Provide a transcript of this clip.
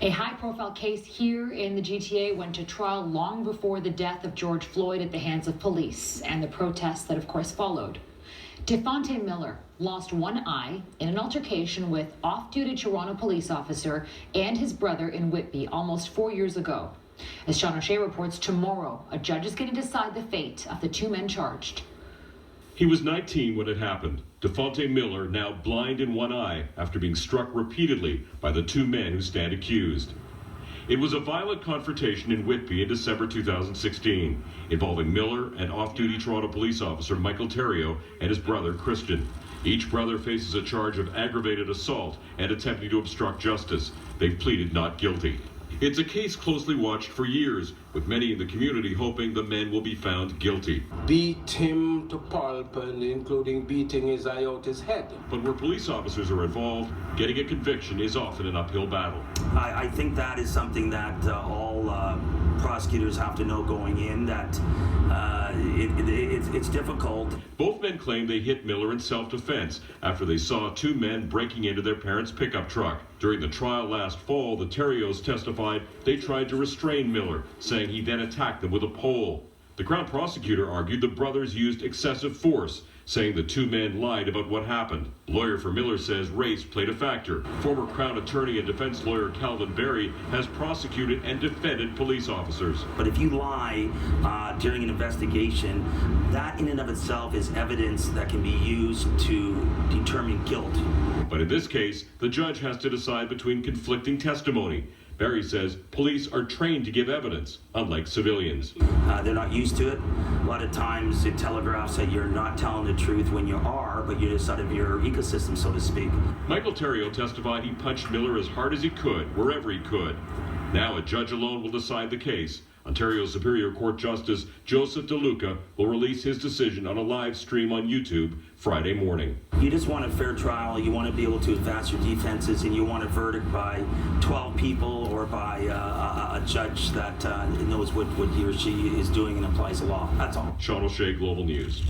A high-profile case here in the GTA went to trial long before the death of George Floyd at the hands of police and the protests that, of course, followed. Dafonte Miller lost one eye in an altercation with off-duty Toronto police officer and his brother in Whitby almost 4 years ago. As Sean O'Shea reports, tomorrow, a judge is going to decide the fate of the two men charged. He was 19 when it happened. Dafonte Miller now blind in one eye after being struck repeatedly by the two men who stand accused. It was a violent confrontation in Whitby in December 2016, involving Miller and off-duty Toronto police officer Michael Terrio and his brother Christian. Each brother faces a charge of aggravated assault and attempting to obstruct justice. They've pleaded not guilty. It's a case closely watched for years, with many in the community hoping the men will be found guilty. Beat him to pulp, and including beating his eye out his head. But where police officers are involved, getting a conviction is often an uphill battle. I think that is something that all prosecutors have to know going in, that it's difficult. Both men claim they hit Miller in self-defense after they saw two men breaking into their parents' pickup truck. During the trial last fall, the Terrios testified they tried to restrain Miller, saying he then attacked them with a pole. The Crown prosecutor argued the brothers used excessive force, saying the two men lied about what happened. Lawyer for Miller says race played a factor. Former Crown attorney and defense lawyer Calvin Berry has prosecuted and defended police officers. But if you lie during an investigation, that in and of itself is evidence that can be used to determine guilt. But in this case, the judge has to decide between conflicting testimony. Berry says police are trained to give evidence, unlike civilians. They're not used to it. A lot of times it telegraphs that you're not telling the truth when you are, but you're just out of your ecosystem, so to speak. Michael Terrio testified he punched Miller as hard as he could, wherever he could. Now a judge alone will decide the case. Ontario Superior Court Justice Joseph DeLuca will release his decision on a live stream on YouTube Friday morning. You just want a fair trial, you want to be able to advance your defenses, and you want a verdict by 12 people or by a judge that knows what he or she is doing and applies the law. That's all. Sean O'Shea, Global News.